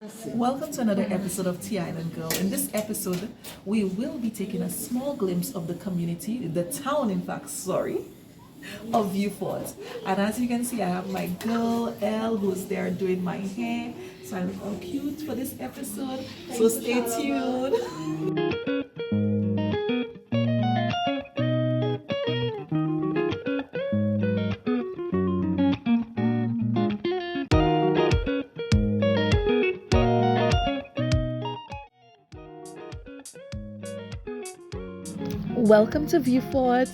Welcome to another episode of Tea Island Girl. In this episode, we will be taking a small glimpse of the community, the town, in fact, of Vieux Fort. And as you can see, I have my girl Elle who's there doing my hair. So I look all cute for this episode. So stay tuned. Welcome to Vieux Fort.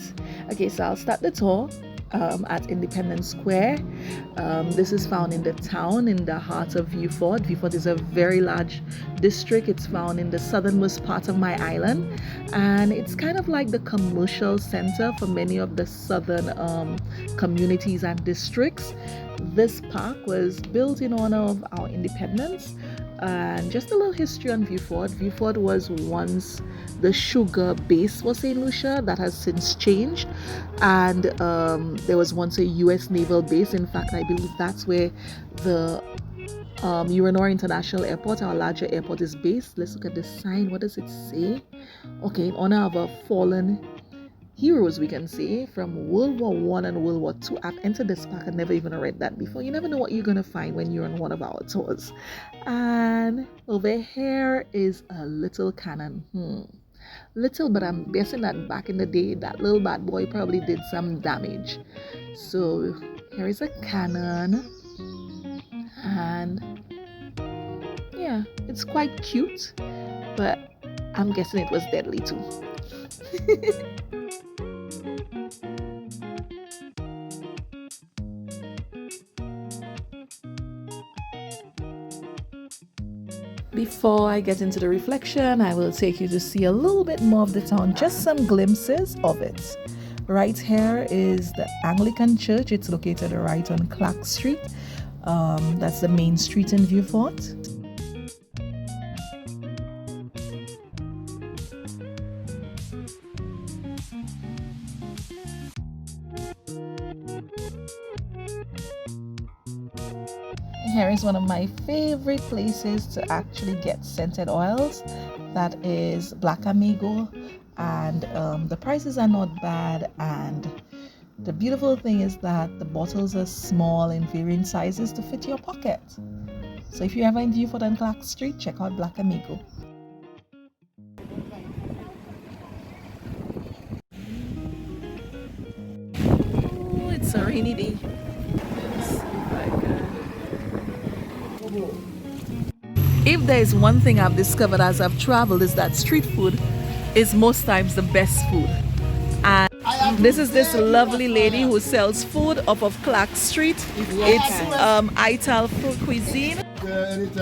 Okay, so I'll start the tour at Independence Square. This is found in the town, in the heart of Vieux Fort. Vieux Fort is a very large district. It's found in the southernmost part of my island, and it's kind of like the commercial center for many of the southern communities and districts. This park was built in honor of our independence. And just a little history on Vieux Fort. Vieux Fort was once the sugar base for St. Lucia. That has since changed, and there was once a U.S. naval base. In fact, I believe that's where the Uranor International Airport, our larger airport, is based. Let's look at the sign. What does it say? Okay, in honor of a fallen heroes, we can say, from World War One and World War Two. I've entered this park. I've never even read that before. You never know what you're gonna find when you're on one of our tours. And over here is a little cannon. Little, but I'm guessing that back in the day, that little bad boy probably did some damage. So here is a cannon, and yeah, it's quite cute, but I'm guessing it was deadly too. Before I get into the reflection, I will take you to see a little bit more of the town, just some glimpses of it. Right here is the Anglican Church. It's located right on Clark Street. That's the main street in Vieux Fort. Here is one of my favorite places to actually get scented oils. That is Black Amigo, and the prices are not bad, and the beautiful thing is that the bottles are small in varying sizes to fit your pocket. So if you're ever in Vieux Fort and Clark Street, check out Black Amigo. Oh, it's a rainy day. Let's see if I can. If there is one thing I've discovered as I've traveled, is that street food is most times the best food. And this is this lovely lady who sells food off of Clark Street. It's Ital food cuisine.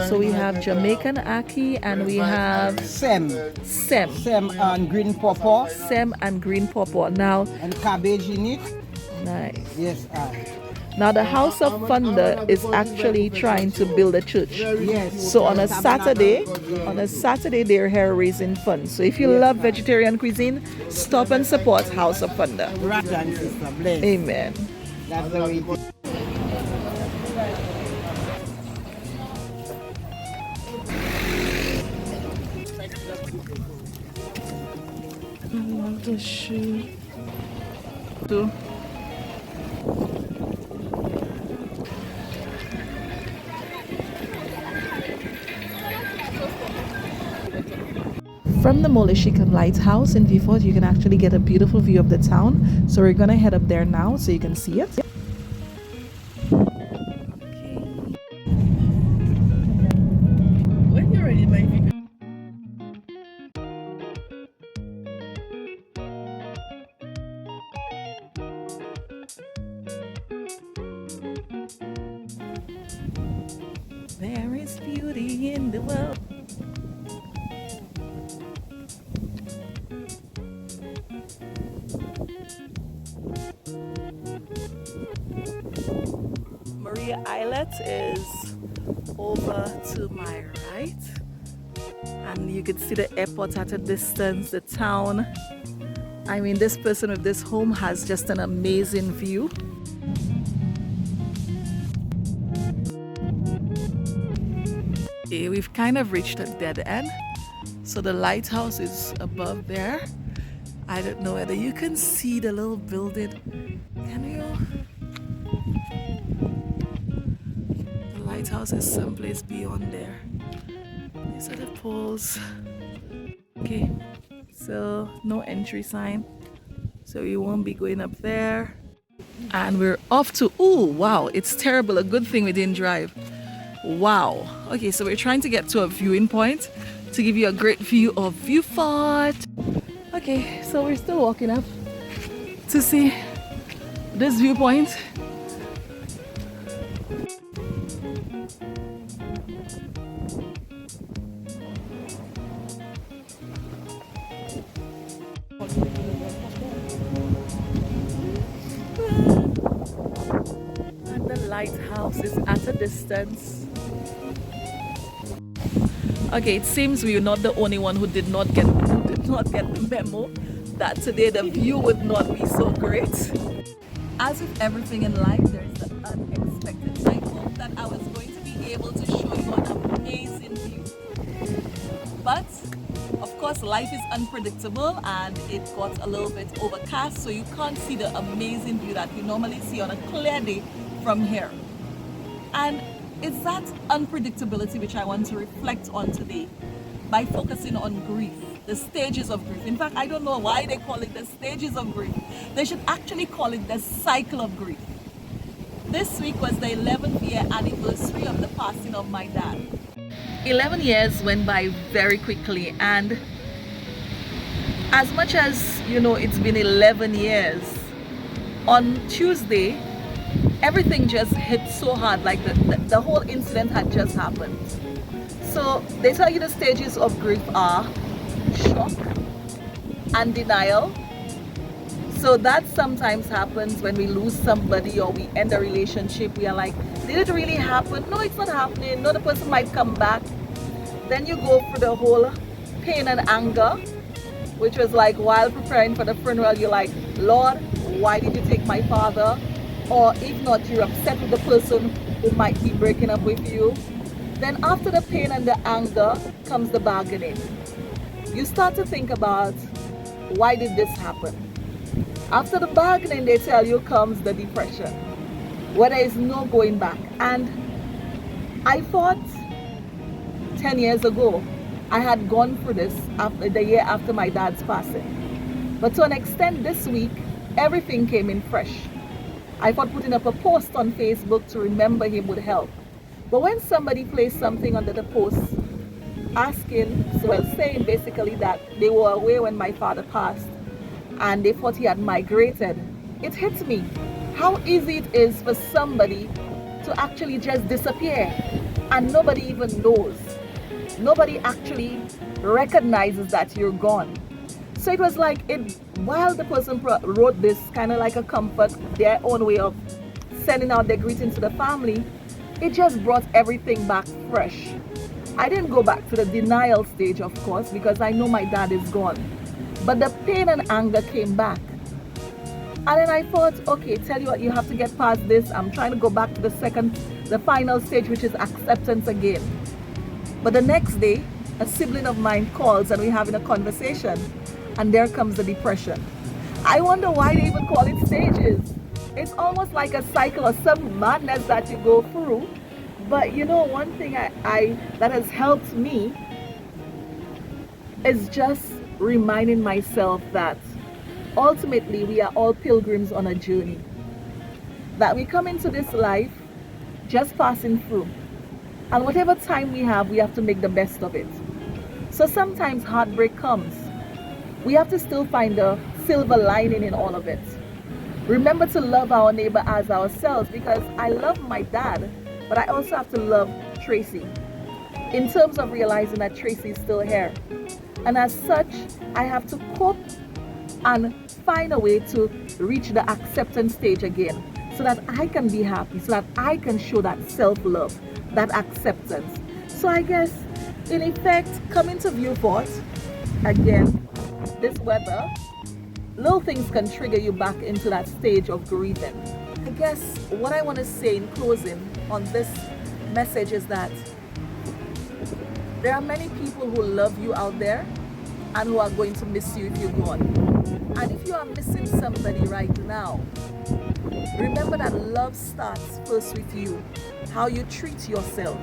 So we have Jamaican ackee, and we have Sem and green pawpaw. Sem and green pawpaw. Now, And cabbage in it. nice. Yes, Now the House of Thunder is actually trying to build a church. yes. So on a Saturday, they're here raising funds. So if you love vegetarian cuisine, stop and support House of Thunder. Brother and sister, bless. Amen. That's the way it is. I love the shoe. Too. From the Moleshikan Lighthouse in Vieux Fort, you can actually get a beautiful view of the town. So we're gonna head up there now so you can see it. When you're ready, baby. There is beauty in the world. Maria Islet is over to my right, and you can see the airport at a distance, the town. I mean, this person with this home has just an amazing view. Okay, we've kind of reached a dead end. So the lighthouse is above there. I don't know whether you can see the little building. Can you? The lighthouse is someplace beyond there. These are the poles. Okay, so no entry sign. So we won't be going up there. And we're off to, oh wow, it's terrible. A good thing we didn't drive. Wow. Okay, so we're trying to get to a viewing point to give you a great view of Vieux Fort. Okay, so we're still walking up to see this viewpoint. And the lighthouse is at a distance. Okay, it seems we're not the only one who did not get the memo that today the view would not be so great. As with everything in life, there is the unexpected. So I hope that I was going to be able to show you an amazing view. But of course, life is unpredictable and it got a little bit overcast, so you can't see the amazing view that you normally see on a clear day from here. And it's that unpredictability which I want to reflect on today by focusing on grief, the stages of grief. In fact, I don't know why they call it the stages of grief. They should actually call it the cycle of grief. This week was the 11th year anniversary of the passing of my dad. 11 years went by very quickly, and as much as you know it's been 11 years, on Tuesday everything just hit so hard, like the whole incident had just happened. So they tell you the stages of grief are shock and denial. So that sometimes happens when we lose somebody or we end a relationship. We are like, did it really happen? No, it's not happening. No, the person might come back. Then you go through the whole pain and anger, which was like while preparing for the funeral, you're like, Lord, why did you take my father? Or if not, you're upset with the person who might be breaking up with you. Then after the pain and the anger comes the bargaining. You start to think about, why did this happen? After the bargaining, they tell you comes the depression, where there is no going back. And I thought 10 years ago, I had gone through this after the year after my dad's passing. But to an extent this week, everything came in fresh. I thought putting up a post on Facebook to remember him would help. But when somebody placed something under the post saying basically that they were away when my father passed and they thought he had migrated, it hit me how easy it is for somebody to actually just disappear and nobody even knows. Nobody actually recognizes that you're gone. So it was like, while the person wrote this kind of like a comfort, their own way of sending out their greetings to the family, it just brought everything back fresh. I didn't go back to the denial stage, of course, because I know my dad is gone. But the pain and anger came back. And then I thought, okay, tell you what, you have to get past this. I'm trying to go back to the final stage, which is acceptance again. But the next day, a sibling of mine calls and we're having a conversation. And there comes the depression. I wonder why they even call it stages. It's almost like a cycle or some madness that you go through. But you know, one thing that has helped me is just reminding myself that ultimately we are all pilgrims on a journey. That we come into this life just passing through. And whatever time we have to make the best of it. So sometimes heartbreak comes. We have to still find the silver lining in all of it. Remember to love our neighbor as ourselves, because I love my dad, but I also have to love Tracy. In terms of realizing that Tracy is still here. And as such, I have to cope and find a way to reach the acceptance stage again, so that I can be happy, so that I can show that self-love, that acceptance. So I guess, in effect, coming to Vieux Fort, again, this weather, little things can trigger you back into that stage of grieving. I guess what I want to say in closing on this message is that There are many people who love you out there and who are going to miss you if you're gone. And if you are missing somebody right now, remember that love starts first with you. How you treat yourself.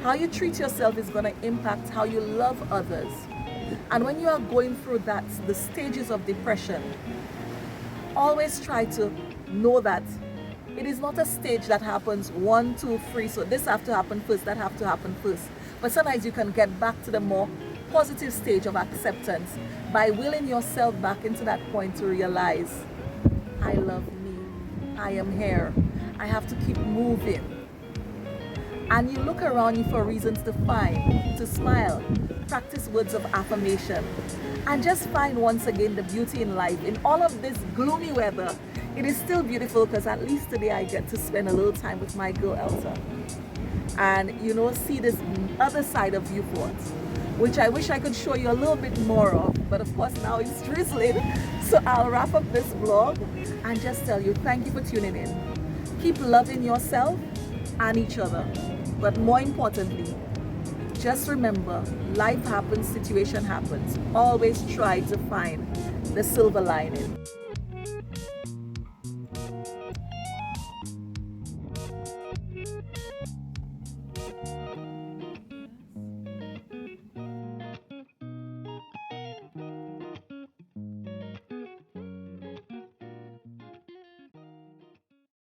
How you treat yourself is going to impact how you love others. And when you are going through that, the stages of depression, always try to know that it is not a stage that happens 1, 2, 3. So this have to happen first, that have to happen first. But sometimes you can get back to the more positive stage of acceptance by willing yourself back into that point to realize, I love me, I am here, I have to keep moving. And you look around you for reasons to find, to smile, practice words of affirmation, and just find once again the beauty in life. In all of this gloomy weather, it is still beautiful because at least today I get to spend a little time with my girl Elsa. And see this other side of Vieux Fort, which I wish I could show you a little bit more of, but of course now it's drizzling. So I'll wrap up this vlog and just tell you thank you for tuning in. Keep loving yourself and each other. But more importantly, just remember, life happens, situation happens. Always try to find the silver lining.